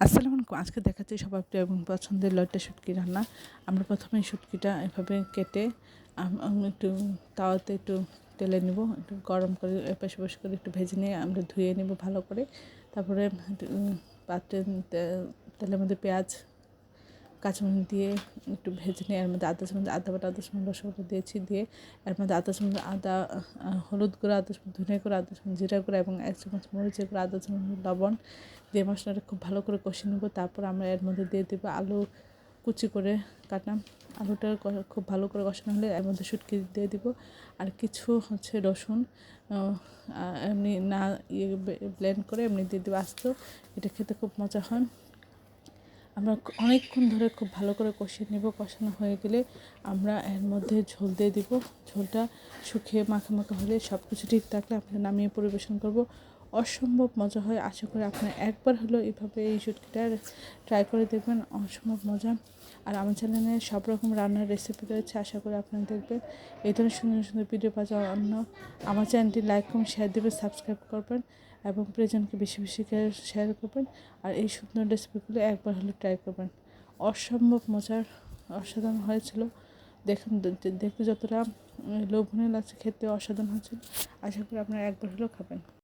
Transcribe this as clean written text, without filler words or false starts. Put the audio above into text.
আসসালামু আলাইকুম। আজকে দেখাচ্ছি সবার প্রিয় এবং পছন্দের লইট্টা শুটকি রান্না। আমরা প্রথমে শুটকিটা এভাবে কেটে একটু তাওয়াতে একটু তেলে নিব, একটু গরম করে এপাশ ওপাশ করে একটু ভেজে নিয়ে আমরা ধুয়ে নেব ভালো করে। তারপরে পাত্রে তেলের মধ্যে পেঁয়াজ কাঁচামরিচ দিয়ে একটু ভেজে নিয়ে এর মধ্যে আদা চামচ আদা বাটা, আদা চামচ রসুন বাটা দিয়েছি, দিয়ে এর মধ্যে আদা চামচ আদা হলুদ গুঁড়ো, আদা চামচ ধনিয়া গুঁড়ো, আদা চামচ জিরা গুঁড়ো এবং 1 চামচ মরিচের গুঁড়ো, আদা চামচ লবণ দিয়ে মশলাটা খুব ভালো করে কষিয়ে নেব। তারপর আমরা এর মধ্যে দিয়ে দেবো আলু কুচি করে কাটা। আলুটা খুব ভালো করে কষানো হলে এর মধ্যে শুটকি দিয়ে দিব আর কিছু রসুন এমনি না ব্লেন্ড করে এমনি দিয়ে দেবো আস্ত। এটা খেতে খুব মজা হয়। আমরা অনেকক্ষণ ধরে খুব ভালো করে কষিয়ে নেব। কষানো হয়ে গেলে আমরা এর মধ্যে ঝোল দিয়ে দিব। ঝোলটা শুকিয়ে মাখা মাখা হলে সব কিছু ঠিক থাকলে আমরা নামিয়ে পরিবেশন করব। অসম্ভব মজা হয়। আশা করি আপনারা একবার হলো এইভাবে এই শুটকিটা ট্রাই করে দেখবেন, অসম্ভব মজা। আর আমার চ্যানেলে সব রকম রান্নার রেসিপি রয়েছে, আশা করি আপনারা দেখবেন। এই ধরনের সুন্দর সুন্দর ভিডিও পাওয়ার জন্য আমার চ্যানেলটি লাইক করুন, শেয়ার দেবেন, সাবস্ক্রাইব করবেন এবং প্রিয়জনকে বেশি বেশি করে শেয়ার করবেন। আর এই সুন্দর রেসিপিগুলো একবার হলে ট্রাই করবেন। অসম্ভব মজার, অসাধারণ হয়েছিল। দেখুন, দেখতে যতটা লোভনীয় লাগছে, খেতে অসাধারণ হয়েছিল। আশা করি আপনারা একবার হলেও খাবেন।